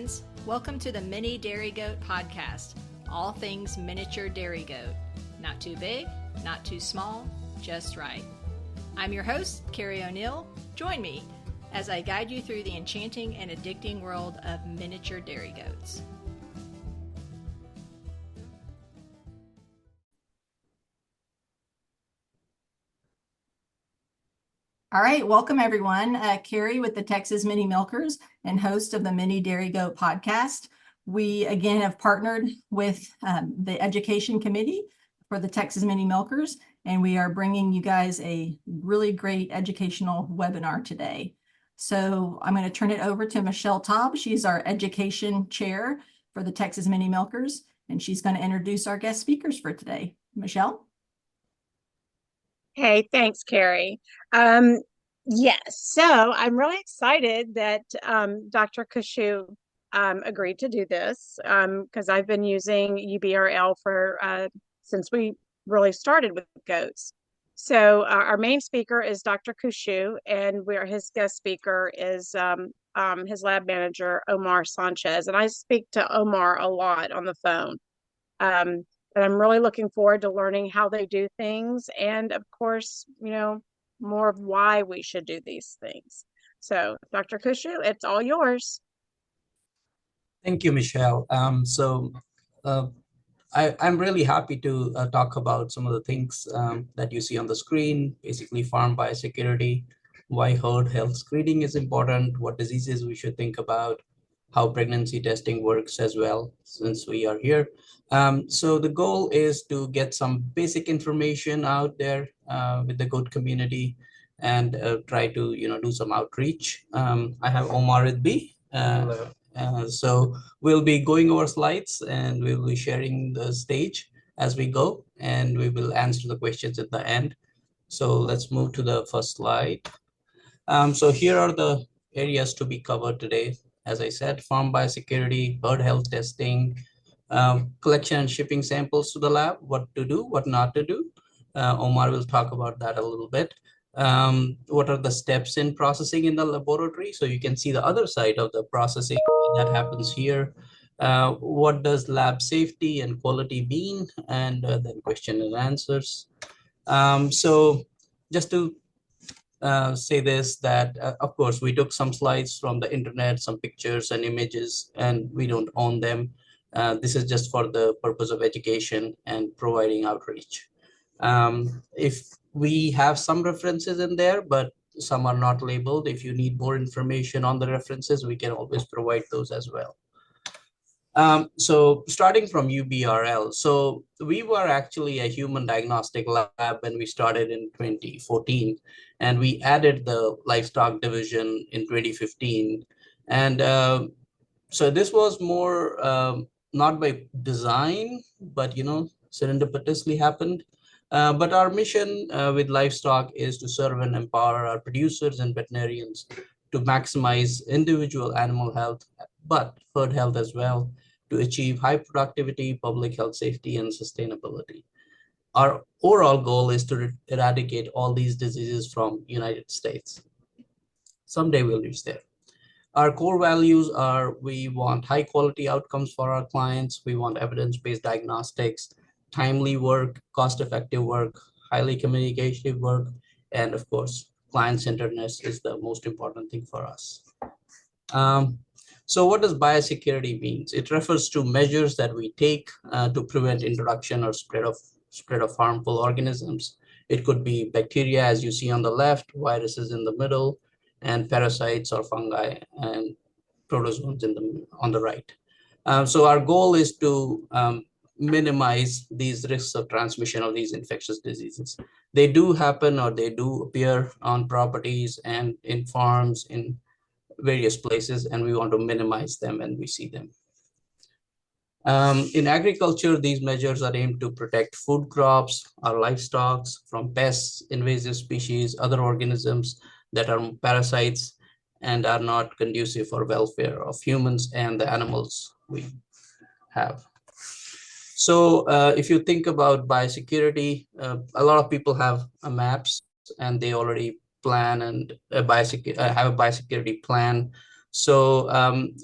friends. Welcome to the Mini Dairy Goat podcast. All things miniature dairy goat. Not too big, not too small, just right. I'm your host, Carrie O'Neill. Join me as I guide you through the enchanting and addicting world of miniature dairy goats. All right, welcome everyone. Carrie with the Texas Mini Milkers and host of the Mini Dairy Goat podcast. We again have partnered with the Education Committee for the Texas Mini Milkers, and we are bringing you guys a really great educational webinar today. So I'm going to turn it over to Michelle Taub. She's our Education Chair for the Texas Mini Milkers, and she's going to introduce our guest speakers for today. Michelle? Hey, thanks, Carrie. Yes, so I'm really excited that Dr. Khushoo agreed to do this because I've been using UBRL for since we really started with goats. So our main speaker is Dr. Khushoo, and his guest speaker is his lab manager, Omar Sanchez. And I speak to Omar a lot on the phone. But I'm really looking forward to learning how they do things and, of course, more of why we should do these things. So, Dr. Khushoo, it's all yours. Thank you, Michelle. I'm really happy to talk about some of the things that you see on the screen, basically farm biosecurity, why herd health screening is important, what diseases we should think about, how pregnancy testing works as well, since we are here. So the goal is to get some basic information out there with the goat community and try to do some outreach. I have Omar with me. So we'll be going over slides and we'll be sharing the stage as we go, and we will answer the questions at the end. So let's move to the first slide. So here are the areas to be covered today. As I said, farm biosecurity, herd health testing, collection and shipping samples to the lab, what to do, what not to do. Omar will talk about that a little bit. What are the steps in processing in the laboratory? So you can see the other side of the processing that happens here. What does lab safety and quality mean? And then question and answers. So just to say this, that of course we took some slides from the internet, some pictures and images, and we don't own them. This is just for the purpose of education and providing outreach. If we have some references in there, but some are not labeled, if you need more information on the references, we can always provide those as well. So starting from UBRL, so we were actually a human diagnostic lab when we started in 2014, and we added the livestock division in 2015. And so this was more not by design, but serendipitously happened. But our mission with livestock is to serve and empower our producers and veterinarians to maximize individual animal health, but herd health as well, to achieve high productivity, public health safety, and sustainability. Our overall goal is to eradicate all these diseases from the United States. Someday we'll reach there. Our core values are: we want high quality outcomes for our clients, we want evidence-based diagnostics, timely work, cost-effective work, highly communicative work, and of course, client-centeredness is the most important thing for us. So what does biosecurity mean? It refers to measures that we take to prevent introduction or spread of harmful organisms. It could be bacteria, as you see on the left, viruses in the middle, and parasites or fungi and protozoans on the right. So our goal is to minimize these risks of transmission of these infectious diseases. They do happen, or they do appear on properties and in farms, in various places, and we want to minimize them when we see them. In agriculture, these measures are aimed to protect food crops, our livestock from pests, invasive species, other organisms that are parasites and are not conducive for welfare of humans and the animals we have. So if you think about biosecurity, a lot of people have maps and they already plan and have a biosecurity plan So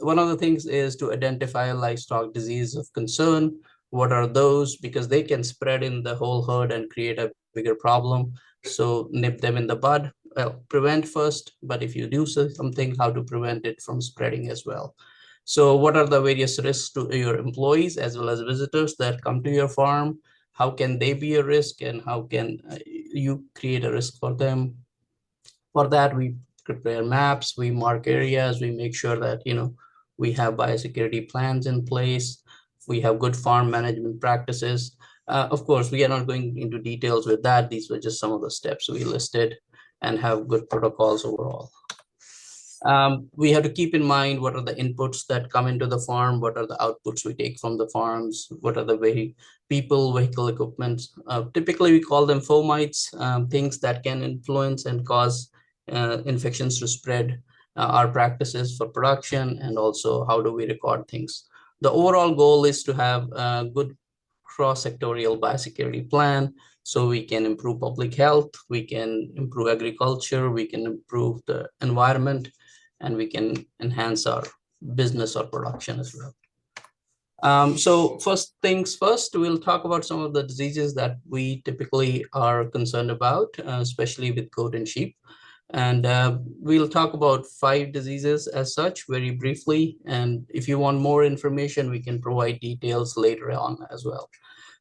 one of the things is to identify livestock disease of concern. What are those? Because they can spread in the whole herd and create a bigger problem. So nip them in the bud. Well, prevent first, but if you do something, how to prevent it from spreading as well. So what are the various risks to your employees as well as visitors that come to your farm? How can they be a risk, and how can you create a risk for them? For that, we prepare maps, we mark areas, we make sure that, we have biosecurity plans in place, we have good farm management practices. Of course, we are not going into details with that. These were just some of the steps we listed, and have good protocols overall. We have to keep in mind what are the inputs that come into the farm, what are the outputs we take from the farms, what are the people, vehicle, equipment. Typically, we call them fomites, things that can influence and cause infections to spread. Our practices for production, and also how do we record things. The overall goal is to have a good cross-sectorial biosecurity plan, so we can improve public health, we can improve agriculture, we can improve the environment, and we can enhance our business or production as well. So first things first, we'll talk about some of the diseases that we typically are concerned about, especially with goat and sheep. And we'll talk about 5 diseases as such very briefly. And if you want more information, we can provide details later on as well.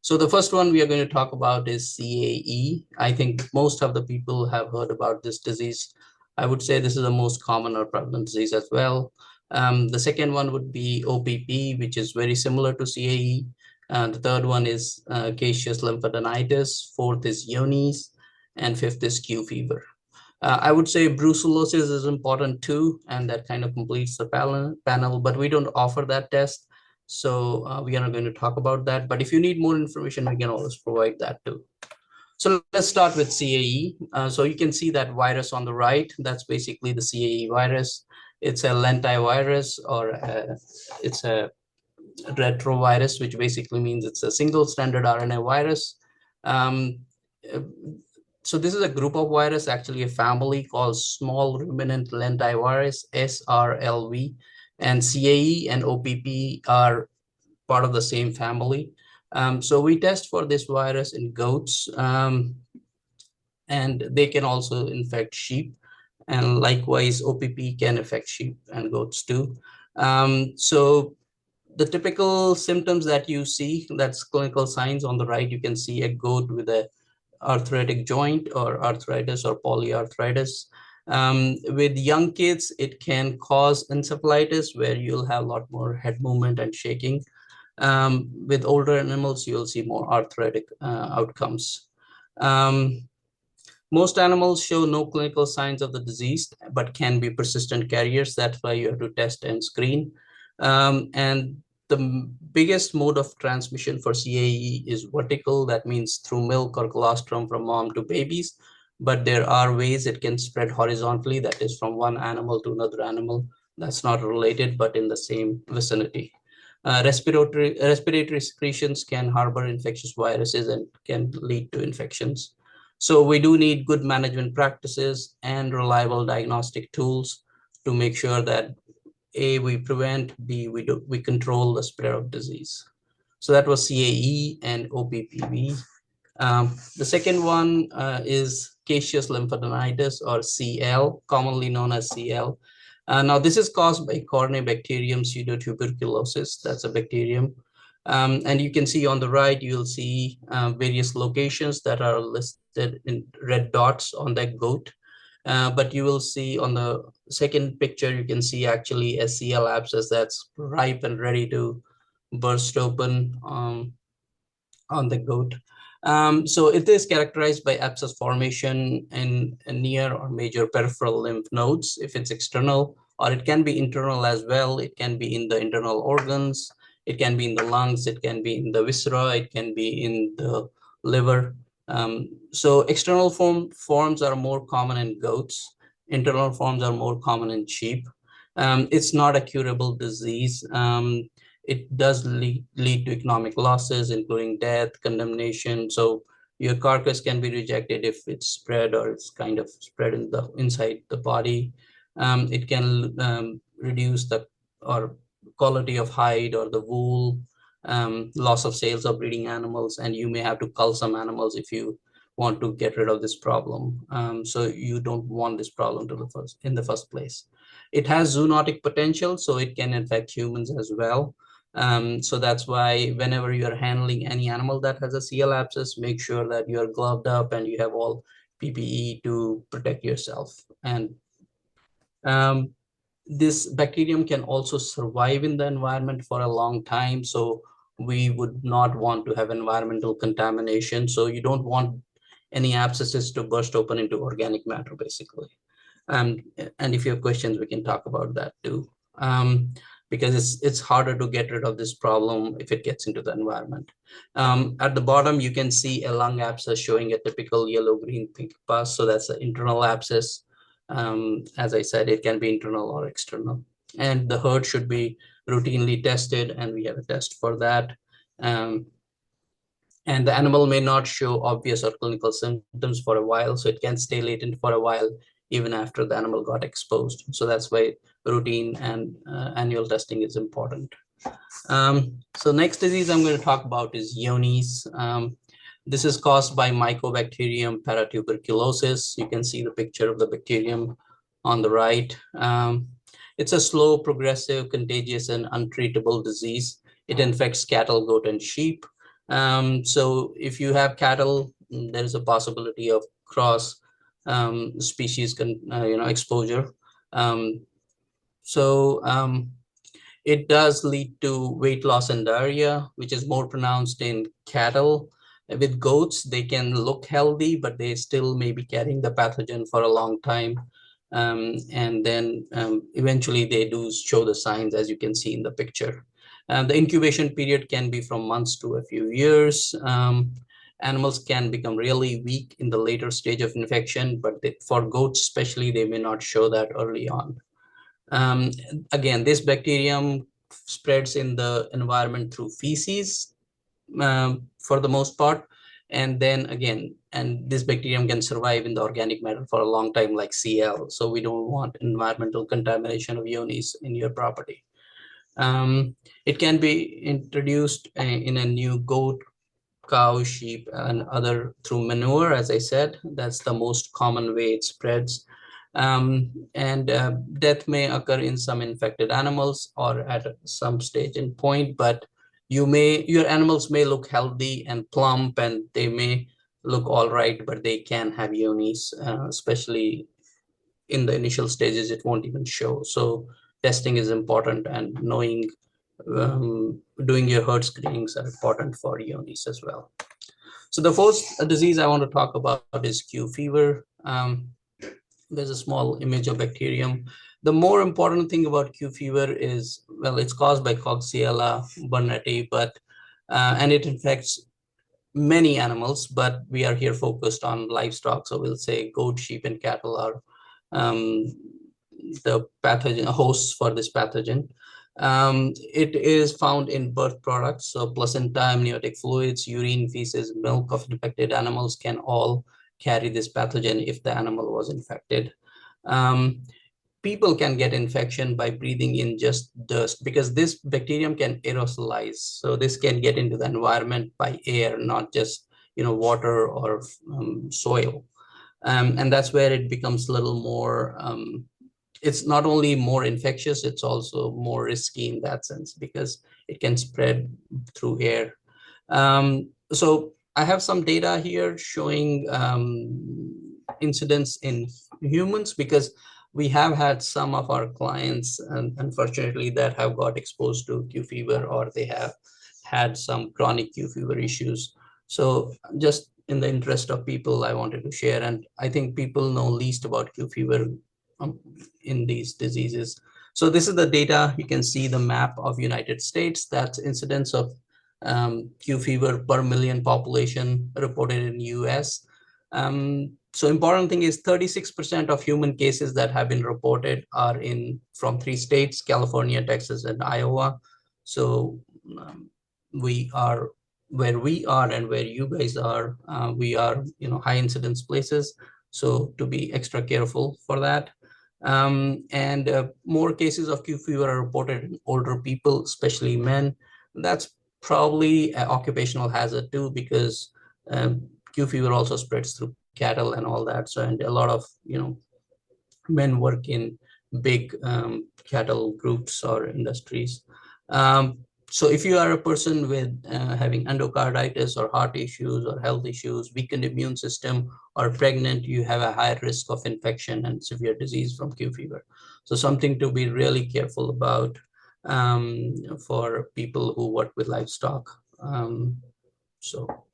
So the first one we are going to talk about is CAE. I think most of the people have heard about this disease. I would say this is the most common or prevalent disease as well. The second one would be OPP, which is very similar to CAE. The third one is caseous lymphadenitis. Fourth is Johne's, and fifth is Q fever. I would say brucellosis is important too, and that kind of completes the panel, but we don't offer that test. So we are not going to talk about that. But if you need more information, we can always provide that too. So let's start with CAE. So you can see that virus on the right. That's basically the CAE virus. It's a lentivirus, or it's a retrovirus, which basically means it's a single stranded RNA virus. So this is a group of virus, actually a family called small ruminant lentivirus, SRLV, and CAE and OPP are part of the same family. So we test for this virus in goats, and they can also infect sheep. And likewise, OPP can affect sheep and goats too. So the typical symptoms that you see, that's clinical signs on the right, you can see a goat with a arthritic joint or arthritis or polyarthritis. With young kids, it can cause encephalitis, where you'll have a lot more head movement and shaking. With older animals, you'll see more arthritic outcomes. Most animals show no clinical signs of the disease, but can be persistent carriers. That's why you have to test and screen. And the biggest mode of transmission for CAE is vertical. That means through milk or colostrum from mom to babies. But there are ways it can spread horizontally, that is from one animal to another animal. That's not related, but in the same vicinity. Respiratory secretions can harbor infectious viruses and can lead to infections. So we do need good management practices and reliable diagnostic tools to make sure that A, we prevent, B, we control the spread of disease. So that was CAE and OPPV. The second one is caseous lymphadenitis, or CL, commonly known as CL. Now, this is caused by Corynebacterium pseudotuberculosis. That's a bacterium. And you can see on the right, you'll see various locations that are listed in red dots on that goat. But you will see on the second picture, you can see actually a CL abscess that's ripe and ready to burst open on the goat. So it is characterized by abscess formation in near or major peripheral lymph nodes if it's external, or it can be internal as well. It can be in the internal organs, it can be in the lungs, it can be in the viscera, it can be in the liver. So external forms are more common in goats. Internal forms are more common in sheep. It's not a curable disease. It does lead to economic losses, including death, condemnation. So your carcass can be rejected if it's spread, or it's kind of spread inside the body. It can reduce the or quality of hide or the wool, loss of sales of breeding animals, and you may have to cull some animals if you want to get rid of this problem. So you don't want this problem in the first place. It has zoonotic potential, so it can infect humans as well. So that's why whenever you are handling any animal that has a CL abscess, make sure that you are gloved up and you have all PPE to protect yourself. And this bacterium can also survive in the environment for a long time. So we would not want to have environmental contamination. So you don't want any abscesses to burst open into organic matter, basically. And if you have questions, we can talk about that too. Because it's harder to get rid of this problem if it gets into the environment. At the bottom, you can see a lung abscess showing a typical yellow, green, pink pus. So that's the internal abscess. As I said, it can be internal or external. And the herd should be routinely tested, and we have a test for that. And the animal may not show obvious or clinical symptoms for a while, so it can stay latent for a while even after the animal got exposed. So that's why routine and annual testing is important. So next disease I'm going to talk about is Johne's. This is caused by Mycobacterium paratuberculosis. You can see the picture of the bacterium on the right. It's a slow, progressive, contagious, and untreatable disease. It infects cattle, goat, and sheep. So if you have cattle, there's a possibility of cross species exposure. It does lead to weight loss and diarrhea, which is more pronounced in cattle. With goats, they can look healthy, but they still may be carrying the pathogen for a long time. And then eventually they do show the signs, as you can see in the picture. The incubation period can be from months to a few years. Animals can become really weak in the later stage of infection, but for goats especially, they may not show that early on. Again, this bacterium spreads in the environment through feces for the most part. And then again, and this bacterium can survive in the organic matter for a long time, like CL. So we don't want environmental contamination of Johne's in your property. It can be introduced in a new goat, cow, sheep, and other through manure. As I said, that's the most common way it spreads. Death may occur in some infected animals or at some stage and point, but your animals may look healthy and plump, and they may look all right, but they can have Johne's, especially in the initial stages. It won't even show. So testing is important, and knowing doing your herd screenings are important for Johne's as well. So the first disease I want to talk about is Q fever. There's a small image of bacterium. The more important thing about Q fever is, well, it's caused by Coxiella burnetii, and it infects many animals, but we are here focused on livestock. So we'll say goat, sheep, and cattle are the pathogen hosts for this pathogen. It is found in birth products, so placenta, amniotic fluids, urine, feces, milk of infected animals can all carry this pathogen if the animal was infected. People can get infection by breathing in just dust, because this bacterium can aerosolize. So this can get into the environment by air, not just water or soil. And that's where it becomes a little more, it's not only more infectious, it's also more risky in that sense, because it can spread through air. So I have some data here showing incidents in humans, because we have had some of our clients, unfortunately, that have got exposed to Q fever, or they have had some chronic Q fever issues. So just in the interest of people, I wanted to share, and I think people know least about Q fever in these diseases. So this is the data. You can see the map of United States. That's incidence of Q fever per million population reported in US. So important thing is 36% of human cases that have been reported are from 3 states, California, Texas, and Iowa. So we are where we are and where you guys are, we are high incidence places. So to be extra careful for that. And more cases of Q fever are reported in older people, especially men. That's probably an occupational hazard too, because Q fever also spreads through cattle and all that. So, and a lot of, men work in big cattle groups or industries. So if you are a person with having endocarditis or heart issues or health issues, weakened immune system, or pregnant, you have a higher risk of infection and severe disease from Q fever. So something to be really careful about for people who work with livestock. So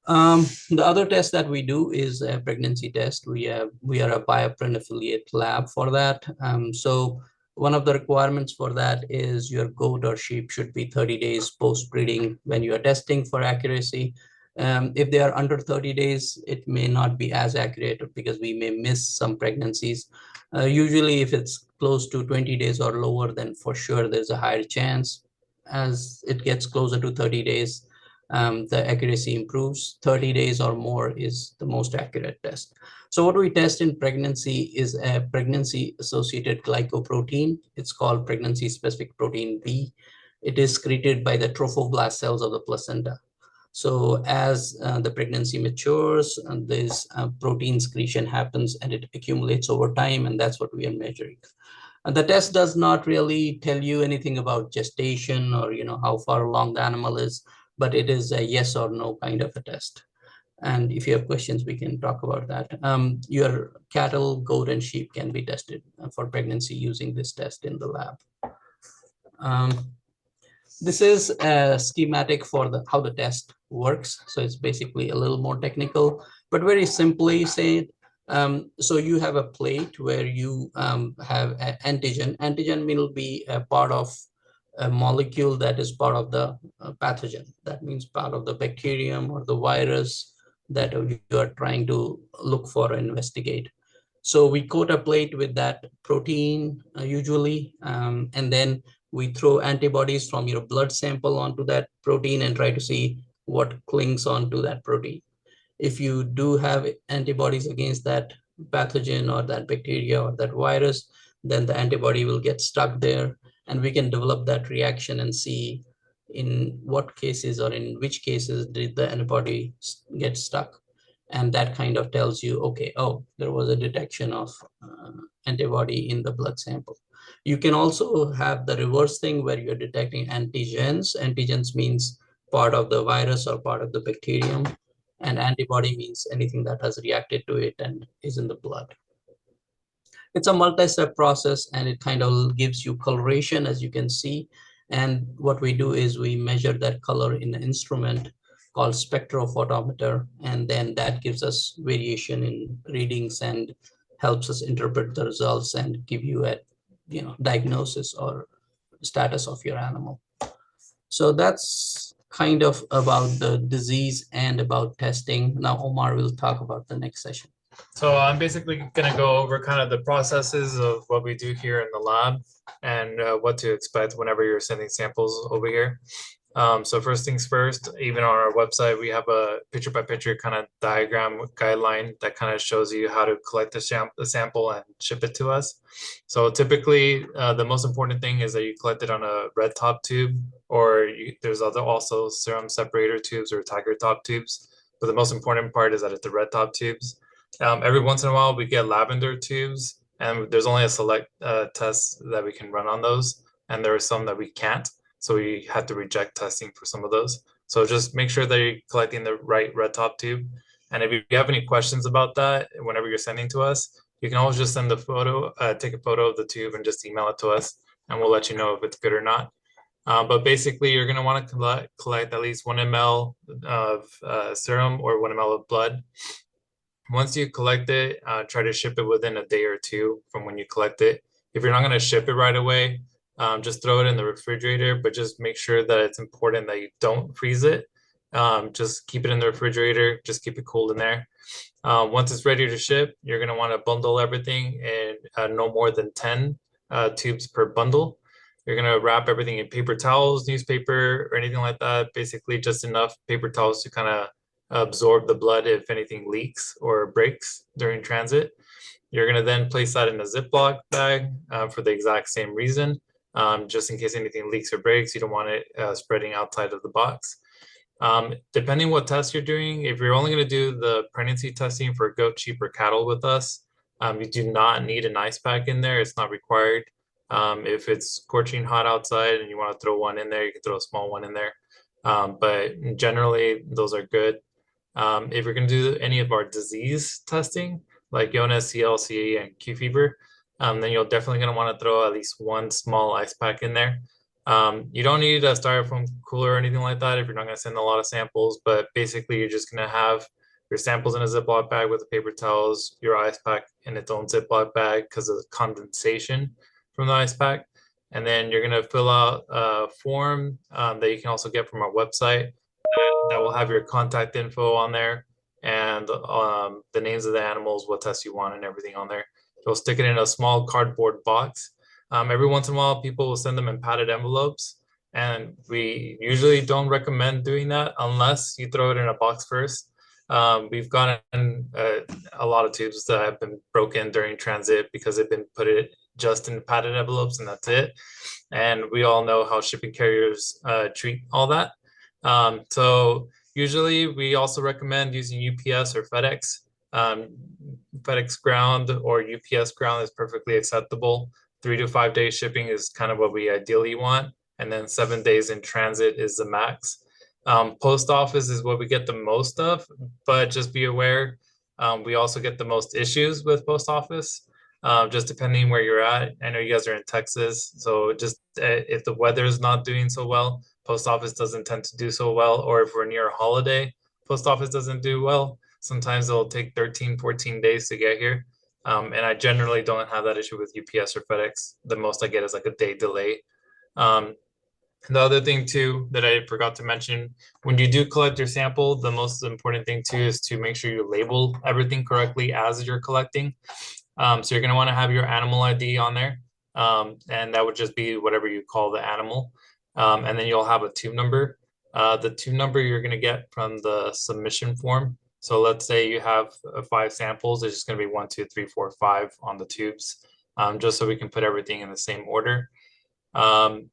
the other test that we do is a pregnancy test. We are a bioprint affiliate lab for that. So one of the requirements for that is your goat or sheep should be 30 days post-breeding when you are testing for accuracy. If they are under 30 days, it may not be as accurate because we may miss some pregnancies. Usually if it's close to 20 days or lower, then for sure there's a higher chance. As it gets closer to 30 days, the accuracy improves. 30 days or more is the most accurate test. So what we test in pregnancy is a pregnancy-associated glycoprotein. It's called pregnancy-specific protein B. It is secreted by the trophoblast cells of the placenta. So as the pregnancy matures, this protein secretion happens and it accumulates over time, and that's what we are measuring. And the test does not really tell you anything about gestation or how far along the animal is, but it is a yes or no kind of a test. And if you have questions, we can talk about that. Your cattle, goat, and sheep can be tested for pregnancy using this test in the lab. This is a schematic for how the test works. So it's basically a little more technical, but very simply said, so you have a plate where you have an antigen. Antigen will be a part of a molecule that is part of the pathogen. That means part of the bacterium or the virus that you are trying to look for or investigate. So we coat a plate with that protein usually, and then we throw antibodies from your blood sample onto that protein and try to see what clings onto that protein. If you do have antibodies against that pathogen or that bacteria or that virus, then the antibody will get stuck there, and we can develop that reaction and see in what cases or in which cases did the antibody get stuck. And that kind of tells you, okay, oh, there was a detection of antibody in the blood sample. You can also have the reverse thing where you're detecting antigens. Antigens means part of the virus or part of the bacterium, and antibody means anything that has reacted to it and is in the blood. It's a multi-step process, and it kind of gives you coloration, as you can see. And what we do is we measure that color in an instrument called spectrophotometer, and then that gives us variation in readings and helps us interpret the results and give you a diagnosis or status of your animal. So that's kind of about the disease and about testing. Now Omar will talk about the next session. So I'm basically going to go over kind of the processes of what we do here in the lab and what to expect whenever you're sending samples over here. So first things first, even on our website, we have a picture by picture kind of diagram guideline that kind of shows you how to collect the sample and ship it to us. So typically, the most important thing is that you collect it on a red top tube, or there's also serum separator tubes or tiger top tubes. But the most important part is that it's the red top tubes. Every once in a while, we get lavender tubes, and there's only a select test that we can run on those, and there are some that we can't. So we had to reject testing for some of those. So just make sure that you're collecting the right red top tube. And if you have any questions about that, whenever you're sending to us, you can always just send the photo, take a photo of the tube and just email it to us, and we'll let you know if it's good or not. But basically, you're going to want to collect at least 1 ml of serum or 1 ml of blood. Once you collect it, try to ship it within a day or two from when you collect it. If you're not going to ship it right away, just throw it in the refrigerator, but just make sure that it's important that you don't freeze it. Just keep it in the refrigerator, just keep it cold in there. Once it's ready to ship, you're going to want to bundle everything in no more than 10 tubes per bundle. You're going to wrap everything in paper towels, newspaper, or anything like that. Basically just enough paper towels to kind of absorb the blood if anything leaks or breaks during transit. You're going to then place that in a Ziploc bag for the exact same reason. Just in case anything leaks or breaks, you don't want it spreading outside of the box. Depending what test you're doing, if you're only going to do the pregnancy testing for goat, sheep, or cattle with us, you do not need an ice pack in there. It's not required. If it's scorching hot outside and you want to throw one in there, you can throw a small one in there. But generally, those are good. If you're going to do any of our disease testing, like Jonas, CLC, and Q fever, then you're definitely going to want to throw at least one small ice pack in there. You don't need a styrofoam cooler or anything like that if you're not going to send a lot of samples, but basically you're just going to have your samples in a Ziploc bag with the paper towels, your ice pack in its own Ziploc bag because of the condensation from the ice pack. And then you're going to fill out a form that you can also get from our website that will have your contact info on there and the names of the animals, what tests you want, and everything on there. You'll stick it in a small cardboard box. Every once in a while, people will send them in padded envelopes, and we usually don't recommend doing that unless you throw it in a box first. We've gotten a lot of tubes that have been broken during transit because they've been put it just in padded envelopes and that's it. And we all know how shipping carriers treat all that. So usually we also recommend using UPS or FedEx. FedEx ground or UPS ground is perfectly acceptable. 3 to 5 days shipping is kind of what we ideally want. And then 7 days in transit is the max. Post office is what we get the most of, but just be aware, we also get the most issues with post office, just depending where you're at. I know you guys are in Texas, so just if the weather is not doing so well, post office doesn't tend to do so well, or if we're near a holiday, post office doesn't do well. Sometimes it'll take 13, 14 days to get here. And I generally don't have that issue with UPS or FedEx. The most I get is like a day delay. The other thing too that I forgot to mention, when you do collect your sample, the most important thing too is to make sure you label everything correctly as you're collecting. So you're going to want to have your animal ID on there. And that would just be whatever you call the animal. And then you'll have a tube number. The tube number you're going to get from the submission form. So let's say you have 5 samples, it's just going to be 1, 2, 3, 4, 5 on the tubes, just so we can put everything in the same order. And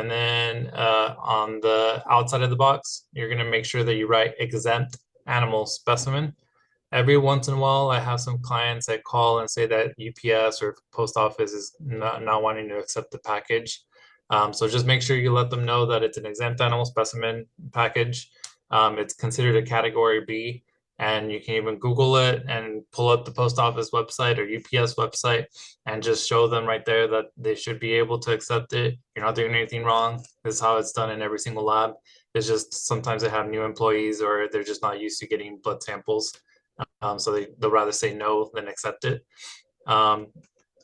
then on the outside of the box, you're going to make sure that you write exempt animal specimen. Every once in a while, I have some clients that call and say that UPS or post office is not wanting to accept the package. So just make sure you let them know that it's an exempt animal specimen package. It's considered a category B. And you can even Google it and pull up the post office website or UPS website and just show them right there that they should be able to accept it. You're not doing anything wrong. This is how it's done in every single lab. It's just sometimes they have new employees or they're just not used to getting blood samples. So they'll rather say no than accept it. And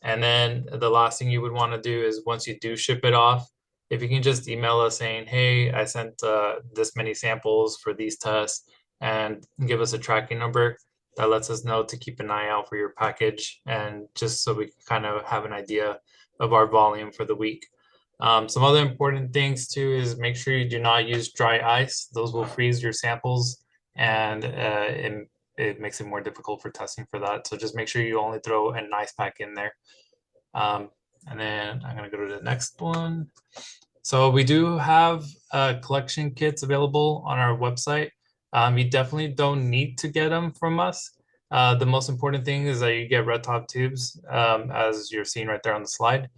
then the last thing you would want to do is once you do ship it off, if you can just email us saying, hey, I sent this many samples for these tests, and give us a tracking number that lets us know to keep an eye out for your package, and just so we can kind of have an idea of our volume for the week. Some other important things too is make sure you do not use dry ice. Those will freeze your samples, and it makes it more difficult for testing for that. So just make sure you only throw an ice pack in there. And then I'm going to go to the next one. So we do have collection kits available on our website. You definitely don't need to get them from us. The most important thing is that you get red top tubes, as you're seeing right there on the slide.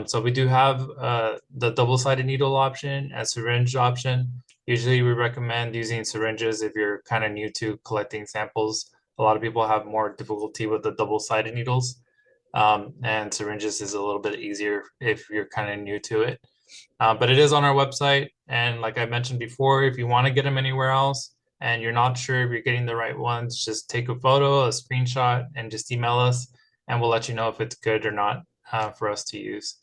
So we do have the double-sided needle option and syringe option. Usually we recommend using syringes if you're kind of new to collecting samples. A lot of people have more difficulty with the double-sided needles. And syringes is a little bit easier if you're kind of new to it. But it is on our website. And like I mentioned before, if you want to get them anywhere else and you're not sure if you're getting the right ones, just take a photo, a screenshot, and just email us, and we'll let you know if it's good or not for us to use.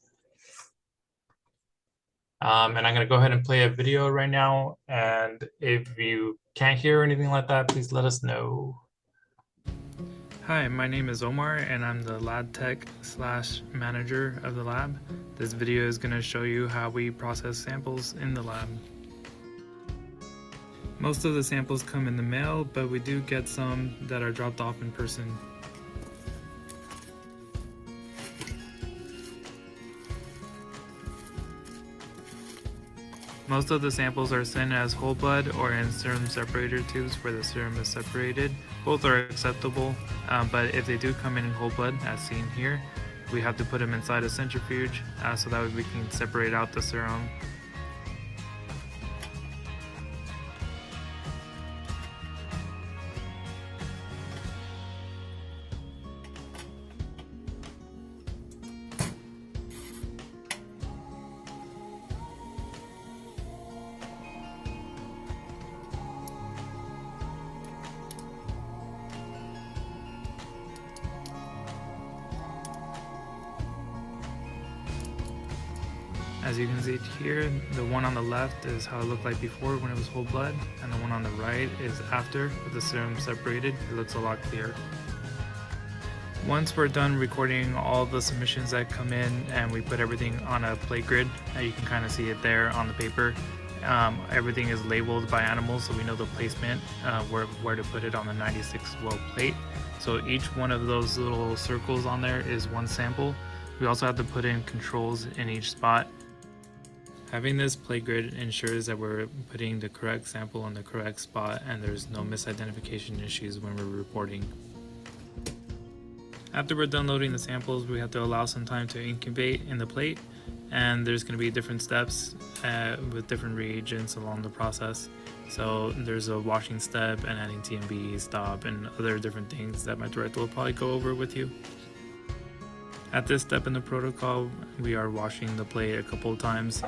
And I'm going to go ahead and play a video right now. And if you can't hear anything like that, please let us know. Hi, my name is Omar, and I'm the lab tech / manager of the lab. This video is going to show you how we process samples in the lab. Most of the samples come in the mail, but we do get some that are dropped off in person. Most of the samples are sent as whole blood or in serum separator tubes where the serum is separated. Both are acceptable, but if they do come in whole blood, as seen here, we have to put them inside a centrifuge so that way we can separate out the serum. As you can see here, the one on the left is how it looked like before when it was whole blood, and the one on the right is after with the serum separated. It looks a lot clearer. Once we're done recording all the submissions that come in and we put everything on a plate grid, you can kind of see it there on the paper. Everything is labeled by animals, so we know the placement, where to put it on the 96 well plate. So each one of those little circles on there is one sample. We also have to put in controls in each spot. Having this plate grid ensures that we're putting the correct sample in the correct spot and there's no misidentification issues when we're reporting. After we're done loading the samples, we have to allow some time to incubate in the plate, and there's going to be different steps with different reagents along the process. So there's a washing step and adding TMB, stop, and other different things that my director will probably go over with you. At this step in the protocol, we are washing the plate a couple of times.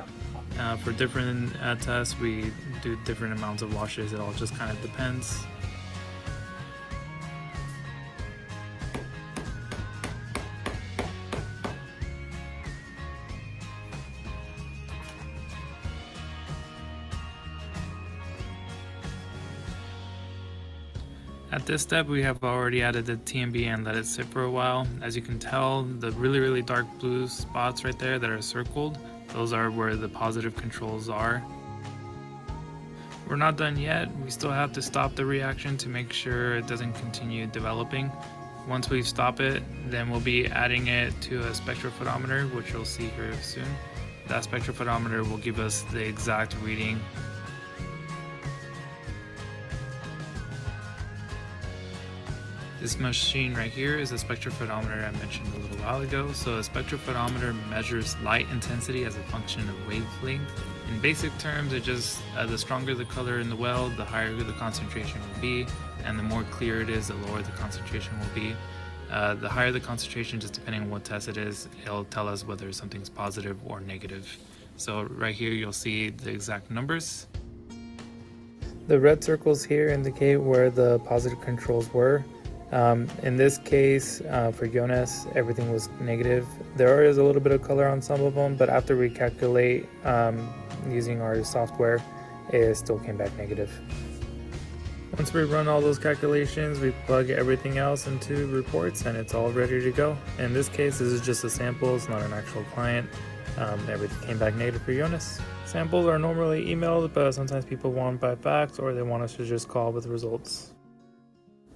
For different tests, we do different amounts of washes. It all just kind of depends. At this step, we have already added the TMB and let it sit for a while. As you can tell, the really dark blue spots right there that are circled, those are where the positive controls are. We're not done yet. We still have to stop the reaction to make sure it doesn't continue developing. Once we stop it, then we'll be adding it to a spectrophotometer, which you'll see here soon. That spectrophotometer will give us the exact reading. This machine right here is a spectrophotometer I mentioned a little while ago. So a spectrophotometer measures light intensity as a function of wavelength. In basic terms, it just, the stronger the color in the well, the higher the concentration will be, and the more clear it is, the lower the concentration will be. The higher the concentration, just depending on what test it is, it'll tell us whether something's positive or negative. So right here, you'll see the exact numbers. The red circles here indicate where the positive controls were. In this case, for Jonas, everything was negative. There is a little bit of color on some of them, but after we calculate using our software, it still came back negative. Once we run all those calculations, we plug everything else into reports and it's all ready to go. In this case, this is just a sample, it's not an actual client. Everything came back negative for Jonas. Samples are normally emailed, but sometimes people want by fax or they want us to just call with results.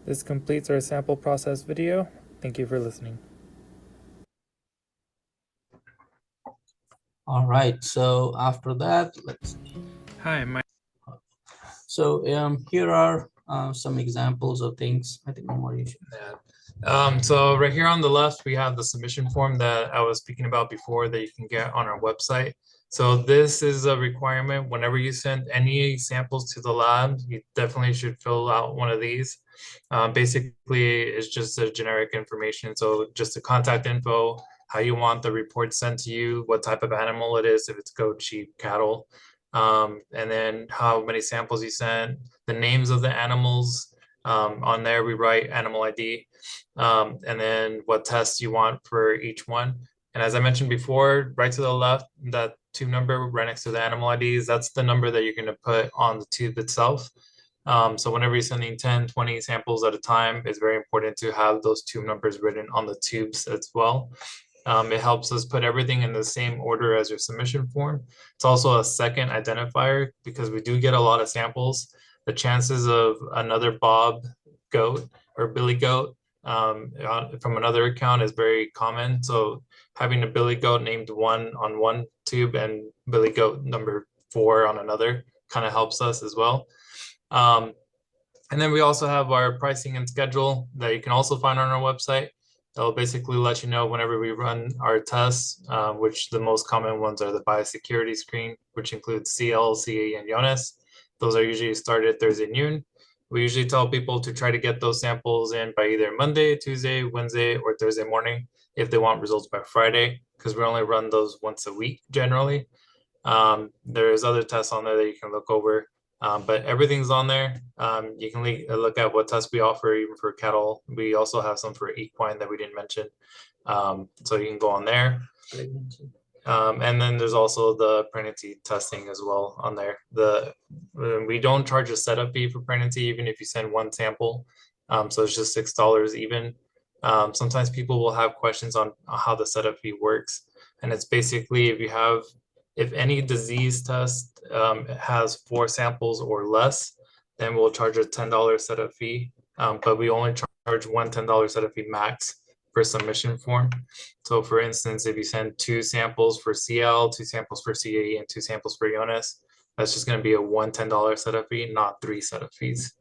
This completes our sample process video. Thank you for listening. All right, so after that, let's see. Hi, So here are some examples of things. I think Omar, you should. So right here on the left, we have the submission form that I was speaking about before that you can get on our website. So this is a requirement. Whenever you send any samples to the lab, you definitely should fill out one of these. Basically, it's just a generic information. So just the contact info, how you want the report sent to you, what type of animal it is, if it's goat, sheep, cattle, and then how many samples you sent, the names of the animals. On there, we write animal ID, and then what tests you want for each one. And as I mentioned before, right to the left, that tube number right next to the animal IDs, that's the number that you're going to put on the tube itself. So whenever you're sending 10, 20 samples at a time, it's very important to have those tube numbers written on the tubes as well. It helps us put everything in the same order as your submission form. It's also a second identifier because we do get a lot of samples. The chances of another Bob goat or Billy goat from another account is very common. So having a Billy goat named 1 on one tube and Billy goat number 4 on another, kind of helps us as well. And then we also have our pricing and schedule that you can also find on our website. That'll basically let you know whenever we run our tests, which the most common ones are the biosecurity screen, which includes CL, CAE, and Jonas. Those are usually started Thursday noon. We usually tell people to try to get those samples in by either Monday, Tuesday, Wednesday, or Thursday morning if they want results by Friday, because we only run those once a week generally. There's other tests on there that you can look over. But everything's on there. You can look at what tests we offer even for cattle. We also have some for equine that we didn't mention. So you can go on there. And then there's also the pregnancy testing as well on there. We don't charge a setup fee for pregnancy, even if you send one sample. So it's just $6 even. Sometimes people will have questions on how the setup fee works. And it's basically if any disease test has 4 samples or less, then we'll charge a $10 setup fee. But we only charge one $10 setup fee max per submission form. So for instance, if you send 2 samples for CL, 2 samples for CAE, and 2 samples for Jonas, that's just going to be a one $10 setup fee, not 3 setup fees.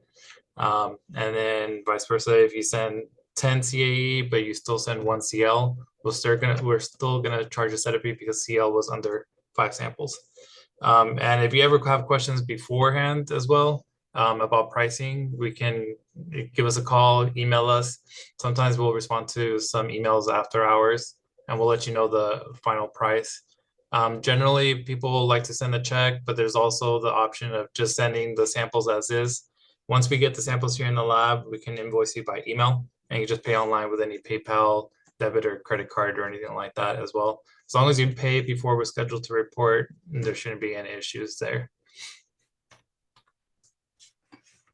And then vice versa, if you send 10 CAE, but you still send 1 CL, we're still gonna charge a setup fee because CL was under 5 samples. And if you ever have questions beforehand as well about pricing, we can give us a call, email us. Sometimes we'll respond to some emails after hours and we'll let you know the final price. Generally, people like to send a check, but there's also the option of just sending the samples as is. Once we get the samples here in the lab, we can invoice you by email and you just pay online with any PayPal, debit or credit card or anything like that as well. As long as you pay before we're scheduled to report, there shouldn't be any issues there.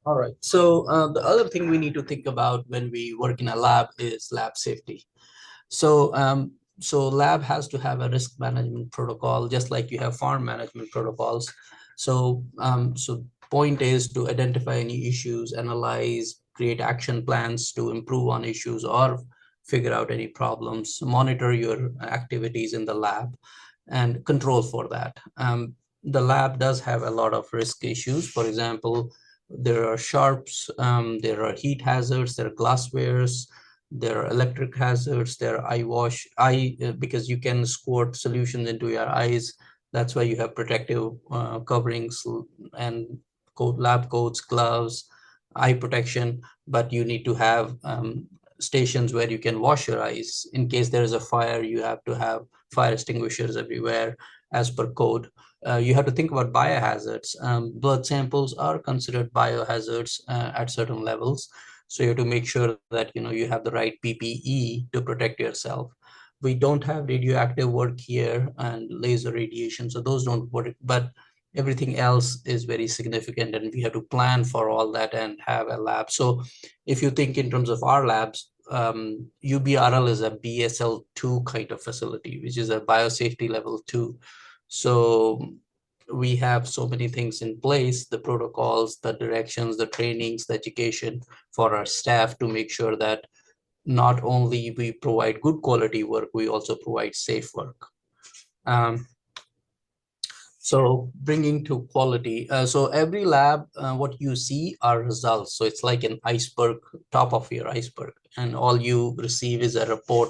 All right. So the other thing we need to think about when we work in a lab is lab safety. So lab has to have a risk management protocol, just like you have farm management protocols. So point is to identify any issues, analyze, create action plans to improve on issues or figure out any problems, monitor your activities in the lab and control for that. The lab does have a lot of risk issues. For example, there are sharps, there are heat hazards, there are glasswares, there are electric hazards, there are because you can squirt solutions into your eyes. That's why you have protective coverings and lab coats, gloves, eye protection, but you need to have stations where you can wash your eyes. In case there is a fire, you have to have fire extinguishers everywhere as per code. You have to think about biohazards. Blood samples are considered biohazards at certain levels. So you have to make sure that you have the right PPE to protect yourself. We don't have radioactive work here and laser radiation, so those don't work, but everything else is very significant and we have to plan for all that and have a lab. So if you think in terms of our labs, UBRL is a BSL2 kind of facility, which is a biosafety level 2. So we have so many things in place, the protocols, the directions, the trainings, the education for our staff to make sure that not only we provide good quality work, we also provide safe work. So bringing to quality. So every lab, what you see are results. So it's like an iceberg, top of your iceberg, and all you receive is a report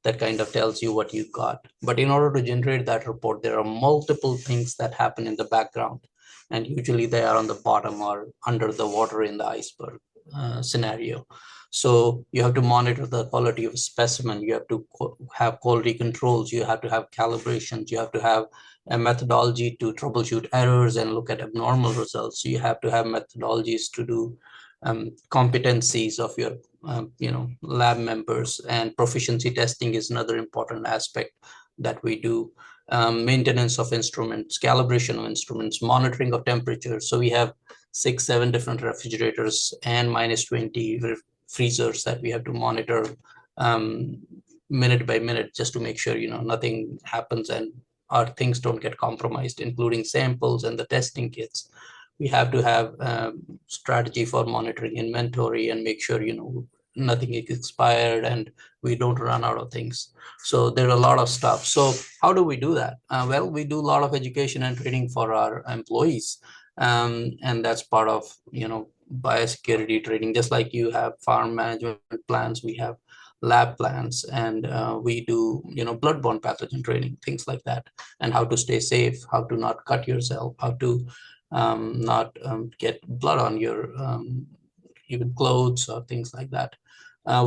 that kind of tells you what you got. But in order to generate that report, there are multiple things that happen in the background. And usually they are on the bottom or under the water in the iceberg scenario. So you have to monitor the quality of a specimen. You have to have quality controls. You have to have calibrations. You have to have a methodology to troubleshoot errors and look at abnormal results. So you have to have methodologies to do competencies of your lab members, and proficiency testing is another important aspect that we do. Maintenance of instruments, calibration of instruments, monitoring of temperature. So we have 6-7 different refrigerators and -20 freezers that we have to monitor minute by minute, just to make sure nothing happens and our things don't get compromised, including samples and the testing kits. We have to have strategy for monitoring inventory and make sure nothing is expired and we don't run out of things. So there are a lot of stuff. So how do we do that? Well, we do a lot of education and training for our employees. And that's part of, biosecurity training. Just like you have farm management plans, we have lab plans, and we do, bloodborne pathogen training, things like that, and how to stay safe, how to not cut yourself, how to not get blood on your even clothes or things like that.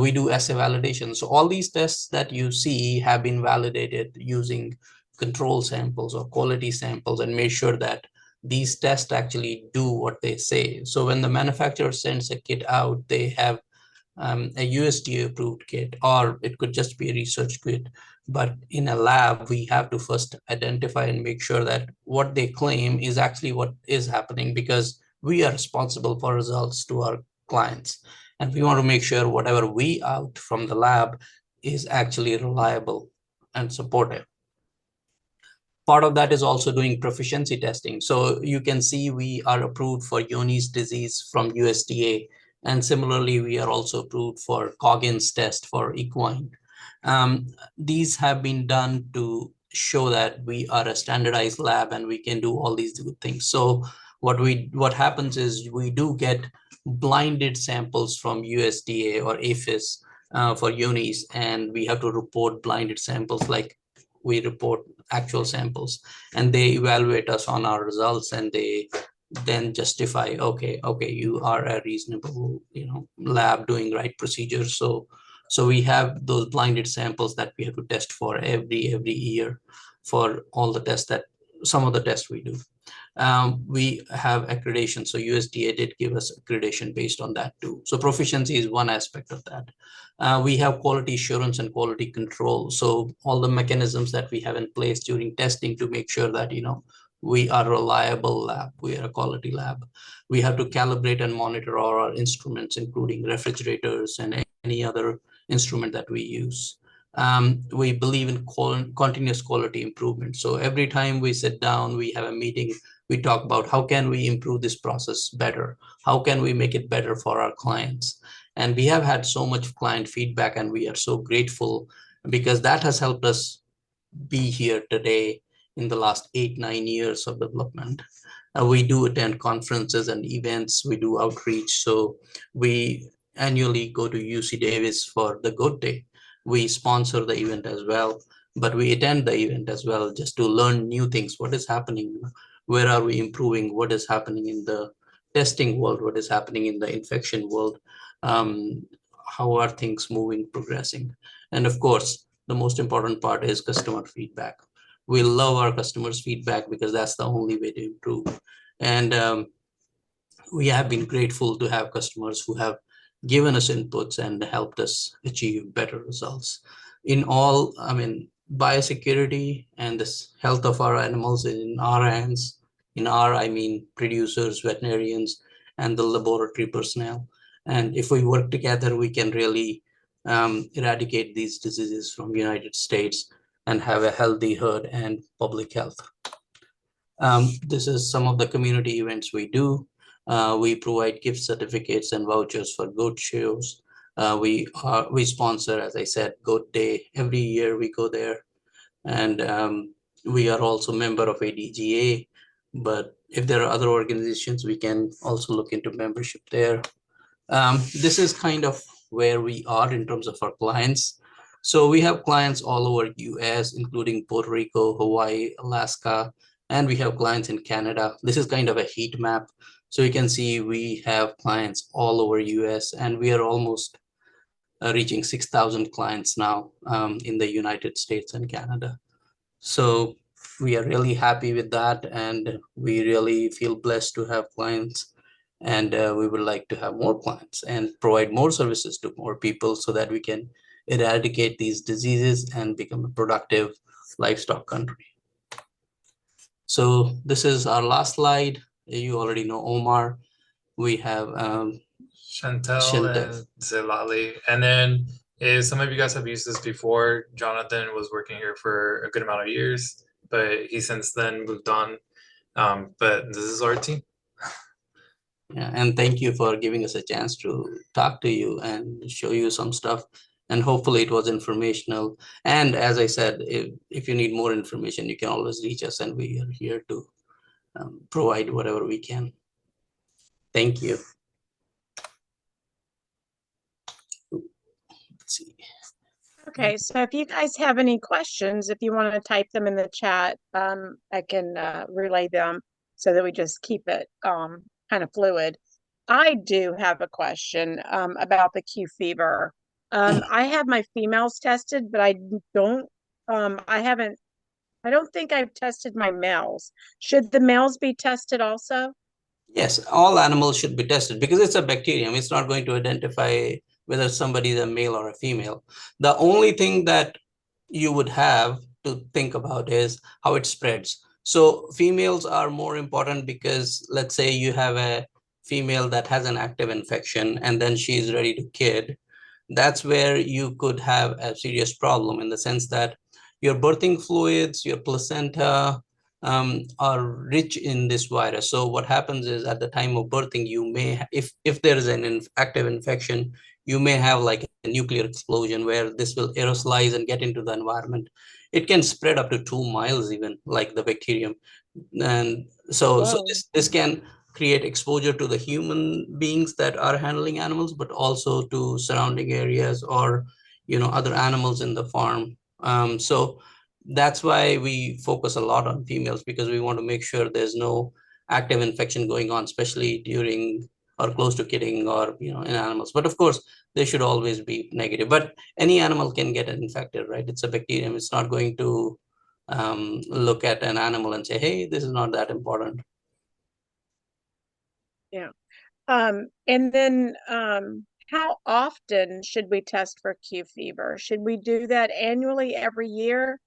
We do assay validation. So all these tests that you see have been validated using control samples or quality samples, and made sure that these tests actually do what they say. So when the manufacturer sends a kit out, they have a USDA approved kit, or it could just be a research kit. But in a lab, we have to first identify and make sure that what they claim is actually what is happening, because we are responsible for results to our clients. And we want to make sure whatever we out from the lab is actually reliable and supportive. Part of that is also doing proficiency testing. So you can see we are approved for Johne's disease from USDA. And similarly, we are also approved for Coggins test for equine. These have been done to show that we are a standardized lab and we can do all these good things. So what happens is we do get blinded samples from USDA or APHIS for Johne's, and we have to report blinded samples like we report actual samples, and they evaluate us on our results, and they then justify, okay, you are a reasonable, lab doing right procedures. So we have those blinded samples that we have to test for every year for all the tests that some of the tests we do. We have accreditation. So USDA did give us accreditation based on that too. So proficiency is one aspect of that. We have quality assurance and quality control. So all the mechanisms that we have in place during testing to make sure that, we are a reliable lab, we are a quality lab. We have to calibrate and monitor all our instruments, including refrigerators and any other instrument that we use. We believe in continuous quality improvement. So every time we sit down, we have a meeting, we talk about how can we improve this process better? How can we make it better for our clients? And we have had so much client feedback, and we are so grateful, because that has helped us be here today in the last 8-9 years of development. We do attend conferences and events, we do outreach. So we annually go to UC Davis for the Goat Day. We sponsor the event as well, but we attend the event as well just to learn new things. What is happening? Where are we improving? What is happening in the testing world? What is happening in the infection world? How are things moving, progressing? And of course, the most important part is customer feedback. We love our customers' feedback, because that's the only way to improve. And we have been grateful to have customers who have given us inputs and helped us achieve better results. In all, biosecurity and this health of our animals is in our hands. In our, I mean producers, veterinarians, and the laboratory personnel. And if we work together, we can really eradicate these diseases from the United States and have a healthy herd and public health. This is some of the community events we do. We provide gift certificates and vouchers for goat shows. We sponsor, as I said, Goat Day. Every year we go there. And we are also a member of ADGA. But if there are other organizations, we can also look into membership there. This is kind of where we are in terms of our clients. So we have clients all over US, including Puerto Rico, Hawaii, Alaska, and we have clients in Canada. This is kind of a heat map. So you can see we have clients all over US, and we are almost reaching 6,000 clients now in the United States and Canada. So we are really happy with that, and we really feel blessed to have clients. And we would like to have more clients and provide more services to more people so that we can eradicate these diseases and become a productive livestock country. So this is our last slide. You already know Omar. We have Chantel and Zelali. And then some of you guys have used this before. Jonathan was working here for a good amount of years, but he since then moved on. But this is our team. Yeah, and thank you for giving us a chance to talk to you and show you some stuff. And hopefully it was informational. And as I said, if you need more information, you can always reach us, and we are here to provide whatever we can. Thank you. Let's see. Okay, so if you guys have any questions, if you want to type them in the chat, I can relay them so that we just keep it kind of fluid. I do have a question about the Q fever. I have my females tested, but I don't I don't think I've tested my males. Should the males be tested also? Yes, all animals should be tested because it's a bacterium. It's not going to identify whether somebody is a male or a female. The only thing that you would have to think about is how it spreads. So females are more important because let's say you have a female that has an active infection and then she is ready to kid. That's where you could have a serious problem in the sense that your birthing fluids, your placenta, are rich in this virus. So what happens is at the time of birthing, you may, if there is an active infection, you may have like a nuclear explosion where this will aerosolize and get into the environment. It can spread up to 2 miles even, like the bacterium. And so this can create exposure to the human beings that are handling animals, but also to surrounding areas or other animals in the farm. So that's why we focus a lot on females, because we want to make sure there's no active infection going on, especially during or close to kidding or in animals. But of course, they should always be negative. But any animal can get infected, right? It's a bacterium. It's not going to look at an animal and say, hey, this is not that important. Yeah. And then how often should we test for Q fever? Should we do that annually every year?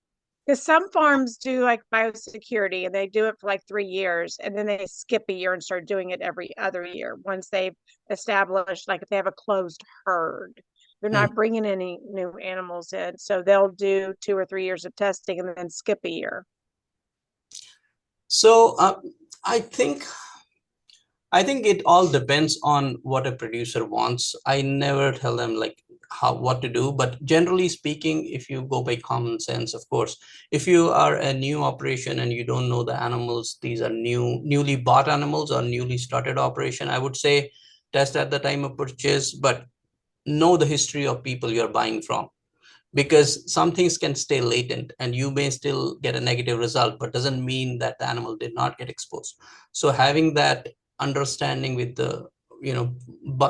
Because some farms do like biosecurity and they do it for like 3 years and then they skip a year and start doing it every other year once they've established, like if they have a closed herd, they're not bringing any new animals in. So they'll do 2 or 3 years of testing and then skip a year. So I think it all depends on what a producer wants. I never tell them like what to do, but generally speaking, if you go by common sense, of course, if you are a new operation and you don't know the animals, these are newly bought animals or newly started operation, I would say test at the time of purchase, but know the history of people you're buying from, because some things can stay latent and you may still get a negative result, but doesn't mean that the animal did not get exposed. So having that understanding with the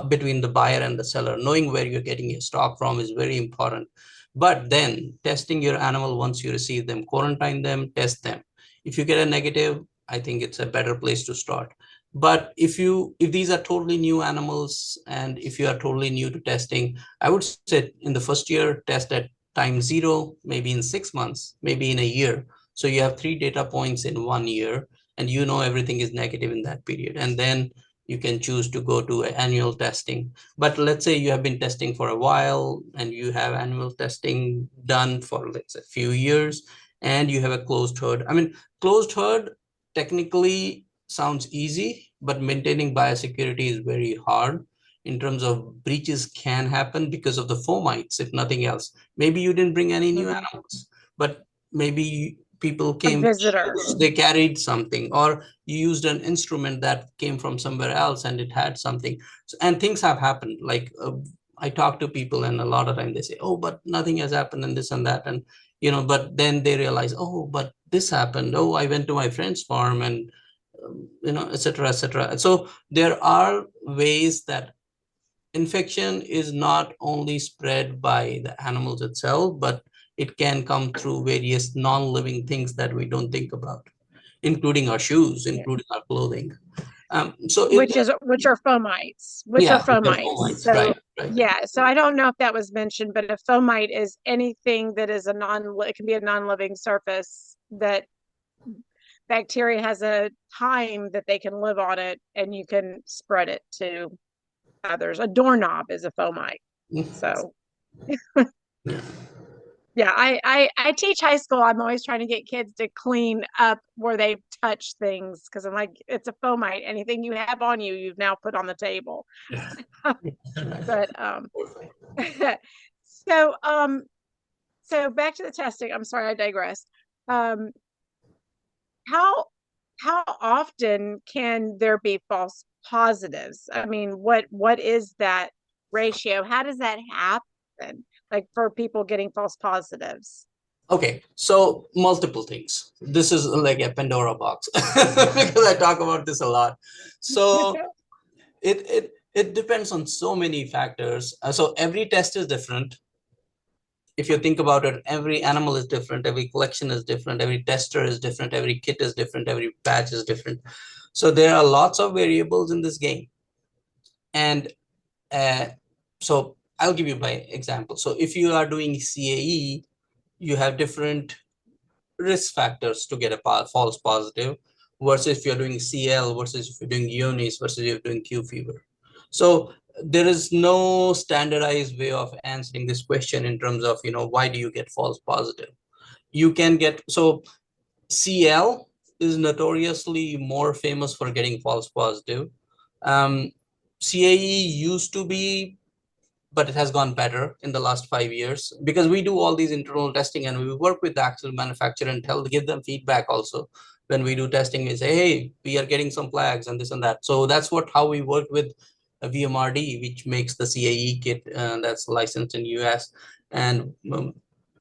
between the buyer and the seller, knowing where you're getting your stock from is very important. But then testing your animal once you receive them, quarantine them, test them. If you get a negative, I think it's a better place to start. But if these are totally new animals and if you are totally new to testing, I would say in the first year, test at time 0, maybe in 6 months, maybe in a year. So you have 3 data points in 1 year and everything is negative in that period. And then you can choose to go to annual testing. But let's say you have been testing for a while and you have annual testing done for, let's say, a few years and you have a closed herd. I mean, closed herd technically sounds easy, but maintaining biosecurity is very hard. In terms of breaches can happen because of the fomites, if nothing else. Maybe you didn't bring any new animals, but maybe people came, they carried something, or you used an instrument that came from somewhere else and it had something. So, and things have happened. Like I talk to people and a lot of time they say, oh, but nothing has happened and this and that. And, but then they realize, oh, but this happened. Oh, I went to my friend's farm and, et cetera, et cetera. So there are ways that infection is not only spread by the animals itself, but it can come through various non-living things that we don't think about, including our shoes, including our clothing. Which are fomites, So right. yeah, so I don't know if that was mentioned, but a fomite is anything that is it can be a non-living surface that bacteria has a time that they can live on it and you can spread it to others. A doorknob is a fomite. So yeah. Yeah, I teach high school. I'm always trying to get kids to clean up where they touch things because I'm like, it's a fomite. Anything you have on you, you've now put on the table. But so so back to the testing. I'm sorry, I digress. Um, how how often can there be false positives? I mean, what is that ratio? How does that happen? Like for people getting false positives? Okay, so multiple things. This is like a Pandora box because I talk about this a lot. So it depends on so many factors. So every test is different. If you think about it, every animal is different, every collection is different, every tester is different, every kit is different, every batch is different. So there are lots of variables in this game. And so I'll give you my example. So if you are doing CAE, you have different risk factors to get a false positive versus if you're doing CL versus if you're doing UNIS versus if you're doing Q fever. So there is no standardized way of answering this question in terms of, why do you get false positive? You can get, so CL is notoriously more famous for getting false positive. CAE used to be, but it has gone better in the last 5 years because we do all these internal testing and we work with the actual manufacturer and give them feedback also. When we do testing, we say, hey, we are getting some flags and this and that. So that's how we work with VMRD, which makes the CAE kit that's licensed in US. And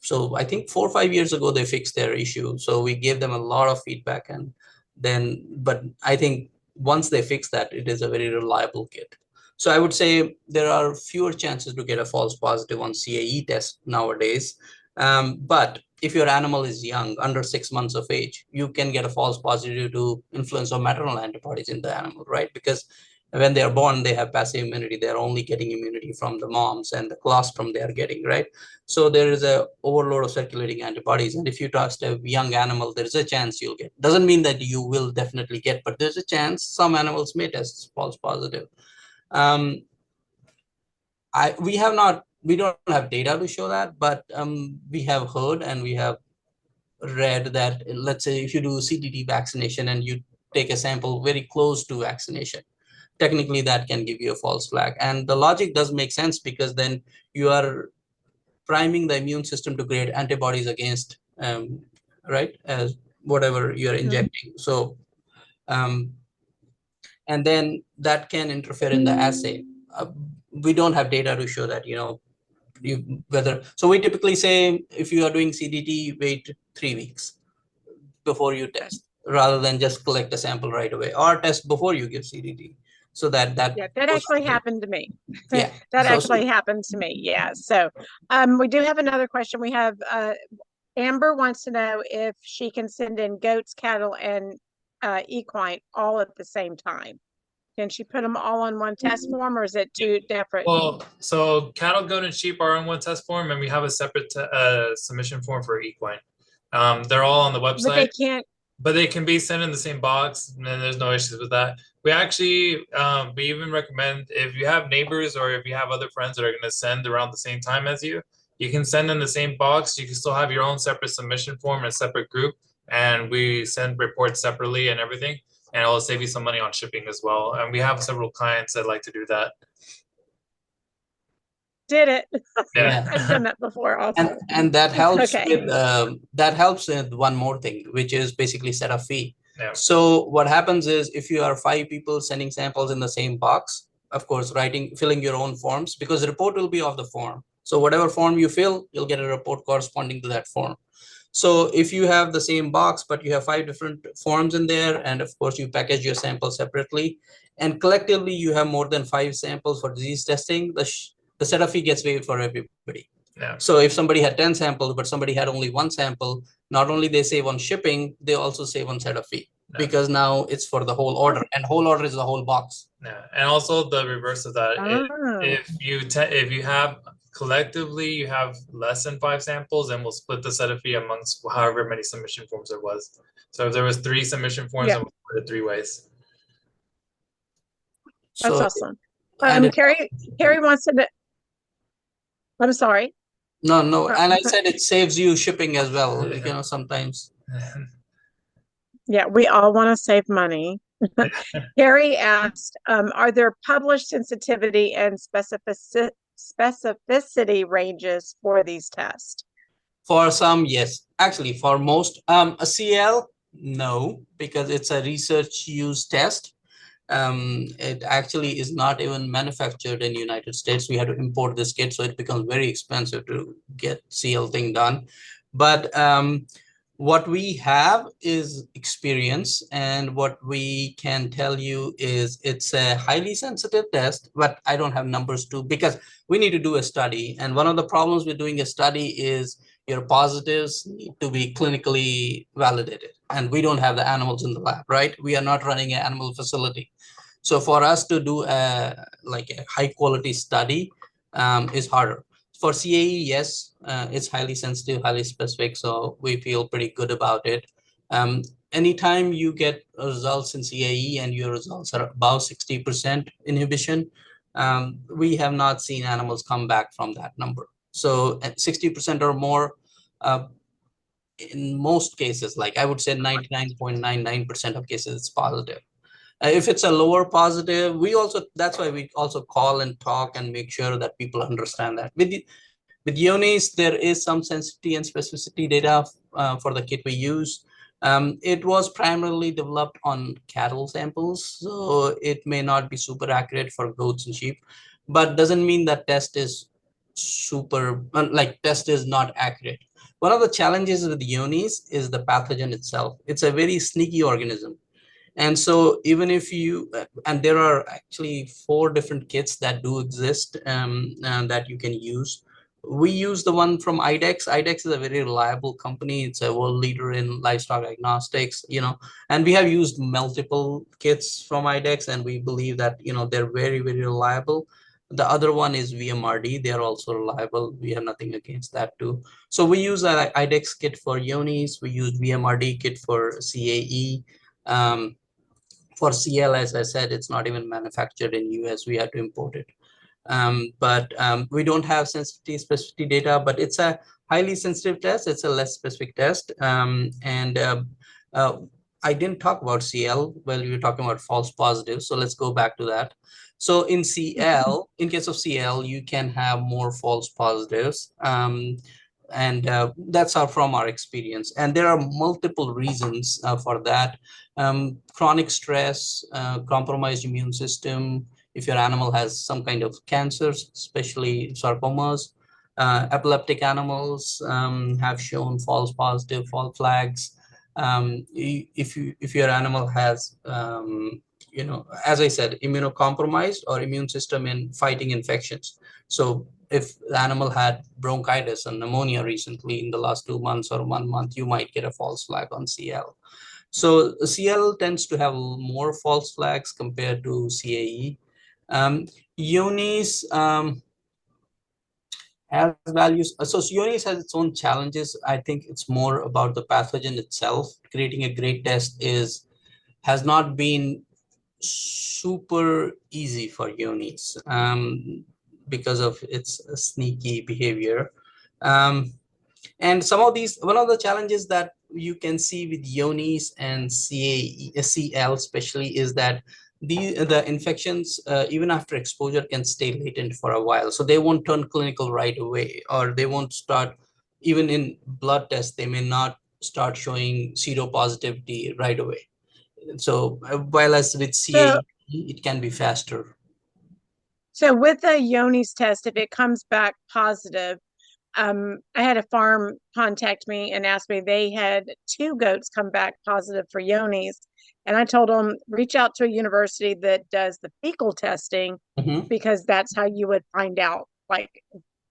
so I think 4 or 5 years ago, they fixed their issue. So we gave them a lot of feedback. And then, but I think once they fix that, it is a very reliable kit. So I would say there are fewer chances to get a false positive on CAE test nowadays. But if your animal is young, under 6 months of age, you can get a false positive to influenza or maternal antibodies in the animal, right? Because when they are born, they have passive immunity. They're only getting immunity from the moms and the colostrum they are getting, right? So there is a overload of circulating antibodies. And if you test a young animal, there's a chance you'll get. Doesn't mean that you will definitely get, but there's a chance some animals may test false positive. We don't have data to show that, but we have heard and we have read that, let's say if you do CDD vaccination and you take a sample very close to vaccination, technically that can give you a false flag. And the logic does make sense because then you are priming the immune system to create antibodies against, right, as whatever you're injecting. So, and then that can interfere in the assay. We don't have data to show that, so we typically say if you are doing CDT, wait 3 weeks before you test rather than just collect a sample right away, or test before you give CDT. So that yeah, that actually happened to me. Yeah, that actually happened to me. Yeah. So we do have another question. We have Amber wants to know if she can send in goats, cattle, and equine all at the same time. Can she put them all on one test form, or is it two different? Well, so cattle, goat, and sheep are on one test form, and we have a separate submission form for equine. They're all on the website. But they can't. But they can be sent in the same box, and there's no issues with that. We actually, we even recommend if you have neighbors or if you have other friends that are going to send around the same time as you, you can send in the same box. You can still have your own separate submission form and a separate group, and we send reports separately and everything. And it'll save you some money on shipping as well. And we have several clients that like to do that. Did it? Yeah. I've done that before also. And that helps Okay. with one more thing, which is basically set a fee. Yeah. So what happens is if you are 5 people sending samples in the same box, of course, filling your own forms, because the report will be of the form. So whatever form you fill, you'll get a report corresponding to that form. So if you have the same box, but you have 5 different forms in there, and of course you package your sample separately, and collectively you have more than 5 samples for disease testing, the setup fee gets waived for everybody. Yeah. So if somebody had 10 samples, but somebody had only 1 sample, not only they save on shipping, they also save on setup fee. Yeah. Because now it's for the whole order, and whole order is the whole box. Yeah, and also the reverse of that. If you have collectively you have less than 5 samples, and we'll split the setup fee amongst however many submission forms there was. So if there was 3 submission forms, then we'll split it 3 ways. That's awesome. Carrie wants to. I'm sorry. No, and I said it saves you shipping as well, sometimes. Yeah, we all want to save money. Harry asked, are there published sensitivity and specificity ranges for these tests? For some, yes. Actually, for most, a CL, no, because it's a research use test. It actually is not even manufactured in the United States. We had to import this kit, so it becomes very expensive to get CL thing done. But what we have is experience, and what we can tell you is it's a highly sensitive test, but I don't have numbers to, because we need to do a study. And one of the problems with doing a study is your positives need to be clinically validated, and we don't have the animals in the lab, right? We are not running an animal facility. So for us to do a high quality study is harder. For CAE, yes, it's highly sensitive, highly specific, so we feel pretty good about it. Anytime you get results in CAE and your results are above 60% inhibition, we have not seen animals come back from that number. So at 60% or more, in most cases, like I would say 99.99% of cases, it's positive. If it's a lower positive, that's why we also call and talk and make sure that people understand that. With Ionis, there is some sensitivity and specificity data for the kit we use. It was primarily developed on cattle samples, so it may not be super accurate for goats and sheep, but doesn't mean that test is test is not accurate. One of the challenges with Ionis is the pathogen itself. It's a very sneaky organism. And so even if and there are actually 4 different kits that do exist and that you can use. We use the one from IDEX. IDEX is a very reliable company. It's a world leader in livestock diagnostics, and we have used multiple kits from IDEX, and we believe that, they're very, very reliable. The other one is VMRD. They're also reliable. We have nothing against that too. So we use an IDEX kit for Ionis. We use VMRD kit for CAE. For CL, as I said, it's not even manufactured in US. We had to import it. But we don't have sensitivity specificity data, but it's a highly sensitive test. It's a less specific test. I didn't talk about CL while we were talking about false positives. So let's go back to that. So in CL, in case of CL, you can have more false positives. That's from our experience. And there are multiple reasons for that. Chronic stress, compromised immune system, if your animal has some kind of cancers, especially sarcomas. Epileptic animals have shown false positive, false flags. If your animal has, as I said, immunocompromised or immune system in fighting infections. So if the animal had bronchitis and pneumonia recently in the last 2 months or 1 month, you might get a false flag on CL. So CL tends to have more false flags compared to CAE. Ionis has values. So Ionis has its own challenges. I think it's more about the pathogen itself. Creating a great test has not been super easy for Ionis because of its sneaky behavior. And one of the challenges that you can see with Ionis and CL especially is that the infections, even after exposure, can stay latent for a while. So they won't turn clinical right away, or they won't start, even in blood tests, they may not start showing seropositivity right away. So while as with CAE, it can be faster. So with the Ionis test, if it comes back positive, I had a farm contact me and asked me, they had 2 goats come back positive for Ionis. And I told them, reach out to a university that does the fecal testing, because that's how you would find out,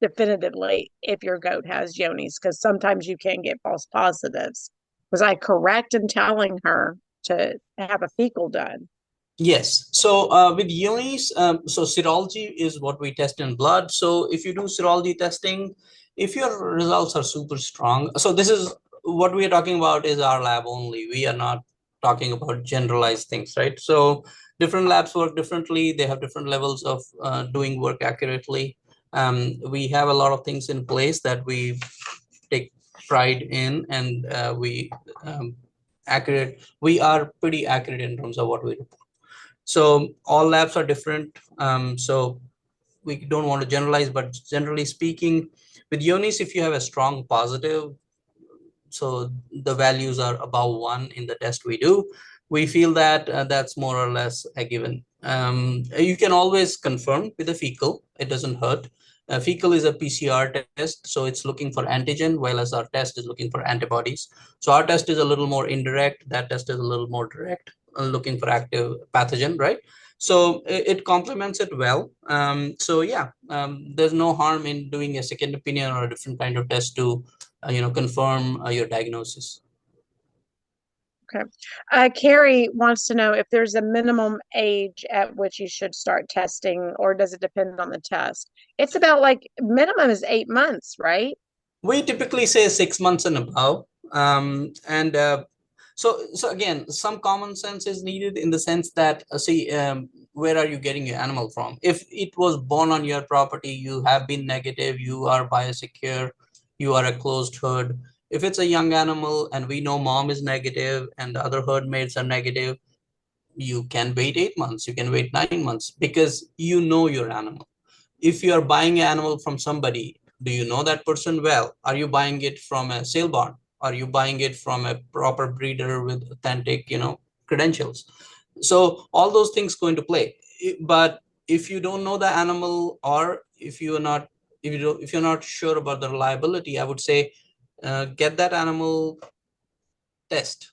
definitively, if your goat has Ionis, because sometimes you can get false positives. Was I correct in telling her to have a fecal done? Yes. So with Ionis, so serology is what we test in blood. So if you do serology testing, if your results are super strong, so this is what we are talking about is our lab only. We are not talking about generalized things, right? So different labs work differently. They have different levels of doing work accurately. We have a lot of things in place that we take pride in, and we are pretty accurate in terms of what we report. So all labs are different. So we don't want to generalize, but generally speaking, with Yonis, if you have a strong positive, so the values are above 1 in the test we do, we feel that that's more or less a given. You can always confirm with a fecal, it doesn't hurt. Fecal is a PCR test, so it's looking for antigen, while as our test is looking for antibodies. So our test is a little more indirect, that test is a little more direct, looking for active pathogen, right? So it complements it well. So yeah, there's no harm in doing a second opinion or a different kind of test to confirm your diagnosis. Okay. Carrie wants to know if there's a minimum age at which you should start testing, or does it depend on the test? It's about like minimum is 8 months, right? We typically say 6 months and above. So again, some common sense is needed in the sense that, where are you getting your animal from? If it was born on your property, you have been negative, you are biosecure, you are a closed herd. If it's a young animal and we know mom is negative and the other herd mates are negative, you can wait 8 months, you can wait 9 months, because you know your animal. If you are buying an animal from somebody, do you know that person well? Are you buying it from a sale barn? Are you buying it from a proper breeder with authentic, credentials? So all those things go into play. But if you don't know the animal, or if you're not sure about the reliability, I would say get that animal test,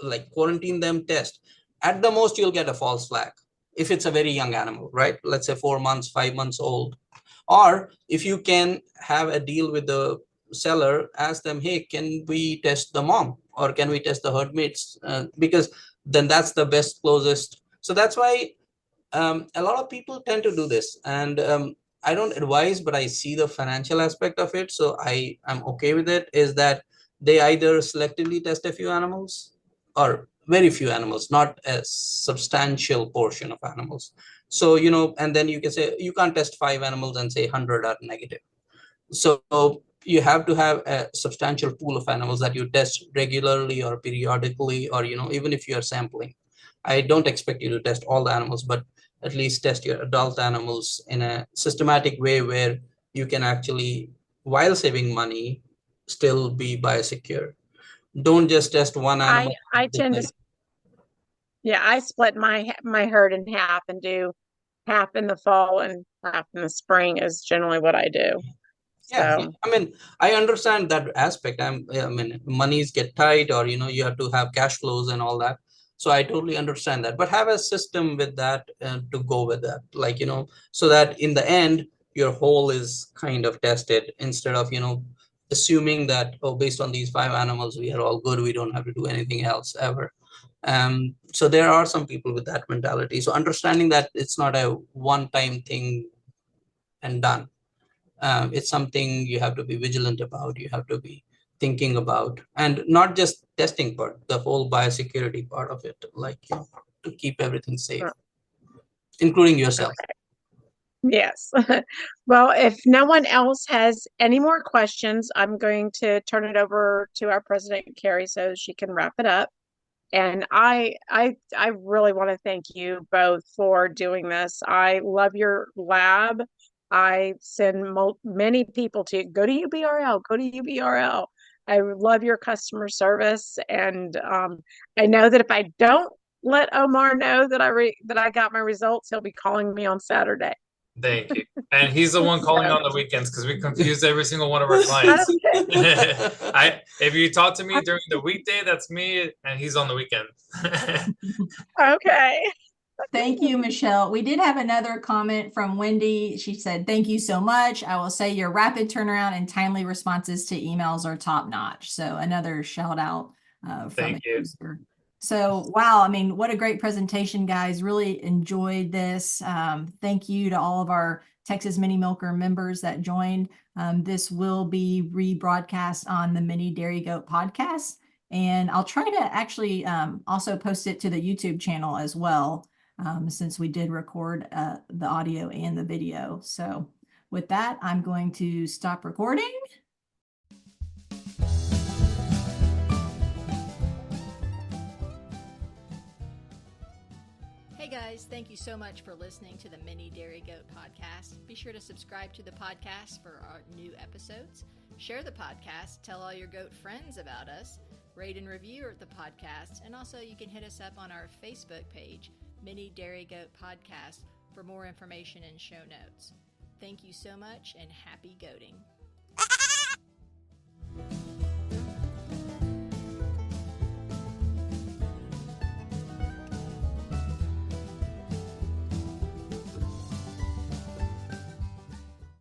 like quarantine them, test. At the most, you'll get a false flag if it's a very young animal, right? Let's say 4 months, 5 months old. Or if you can have a deal with the seller, ask them, hey, can we test the mom, or can we test the herd mates? Because then that's the best closest. So that's why a lot of people tend to do this, and I don't advise, but I see the financial aspect of it, so I'm okay with it. Is that they either selectively test a few animals or very few animals, not a substantial portion of animals. So and then you can say you can't test 5 animals and say 100 are negative. So you have to have a substantial pool of animals that you test regularly or periodically, or even if you are sampling. I don't expect you to test all the animals, but at least test your adult animals in a systematic way where you can actually, while saving money, still be biosecure. Don't just test one animal. I tend to, yeah, I split my herd in half and do half in the fall and half in the spring is generally what I do. Yeah, So I mean, I understand that aspect. I mean, monies get tight, or you have to have cash flows and all that. So I totally understand that. But have a system with that to go with that, like so that in the end your whole is kind of tested, instead of assuming that, oh, based on these 5 animals we are all good, we don't have to do anything else ever. So there are some people with that mentality. So understanding that it's not a one-time thing and done. It's something you have to be vigilant about, you have to be thinking about, and not just testing part, the whole biosecurity part of it, like to keep everything safe, including yourself. yes. Well, if no one else has any more questions, I'm going to turn it over to our president, Carrie, so she can wrap it up. And I really want to thank you both for doing this. I love your lab. I send many people to go to UBRL, go to UBRL. I love your customer service, and I know that if I don't let Omar know that I got my results, he'll be calling me on Saturday. Thank you. And he's the one calling on the weekends because we confused every single one of our clients. If you talk to me during the weekday, that's me, and he's on the weekend. Okay. Thank you, Michelle. We did have another comment from Wendy. She said, thank you so much. I will say your rapid turnaround and timely responses to emails are top notch. So another shout out from a user. So, wow. I mean, what a great presentation, guys. Really enjoyed this. Thank you to all of our Texas Mini Milker members that joined. This will be rebroadcast on the Mini Dairy Goat podcast. And I'll try to actually also post it to the YouTube channel as well. Since we did record the audio and the video. So With that, I'm going to stop recording. Hey guys, thank you so much for listening to the Mini Dairy Goat podcast. Be sure to subscribe to the podcast for our new episodes. Share the podcast, tell all your goat friends about us, rate and review the podcast, and also you can hit us up on our Facebook page, Mini Dairy Goat Podcast, for more information and show notes. Thank you so much and happy goating.